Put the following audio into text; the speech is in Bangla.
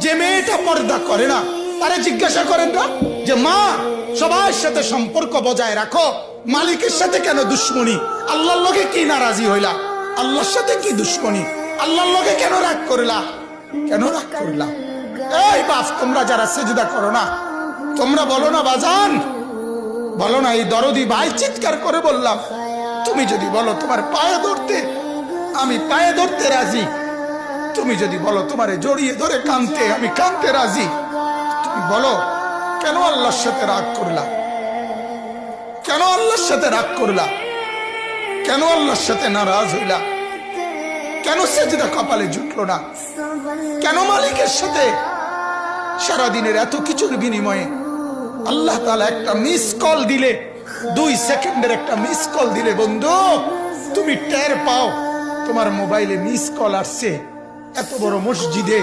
যে মেয়েটা পর্দা করে না তারে জিজ্ঞাসা করেন না যে মা সবার সাথে সম্পর্ক বজায় রাখো, মালিকের সাথে কেন দুশ্মনী? আল্লাহর লগে কি নারাজি হইলা? আল্লাহর সাথে কি দুশ্মনী? আল্লাহর লগে কেন রাগ করলা? কেন রাগ করলা? এই বাপ, তোমরা যারা সেজদা করো না, তোমরা বলো না বাজান, বলো না। এই দরদি ভাই চিৎকার করে বললাম, তুমি যদি বলো তোমার পায়ে ধরতে, আমি পায়ে ধরতে রাজি। তুমি যদি বলো তোমারে জড়িয়ে ধরে কাঁদতে, আমি কাঁদতে রাজি। তুমি বলো কেন আল্লাহর সাথে রাগ করলা? কেন আল্লাহর সাথে রাগ করলা? কেন আল্লাহর সাথে নারাজ হইলা? কেন সেজদা কপালে জুটলো না? কেন মালিকের সাথে সারাদিনের এত কিছুর বিনিময়ে আল্লাহ তাআলা একটা মিস কল দিলে, 2 সেকেন্ডের একটা মিস কল দিলে বন্ধু তুমি টের পাও তোমার মোবাইলে মিস কল আসছে। এত বড় মসজিদে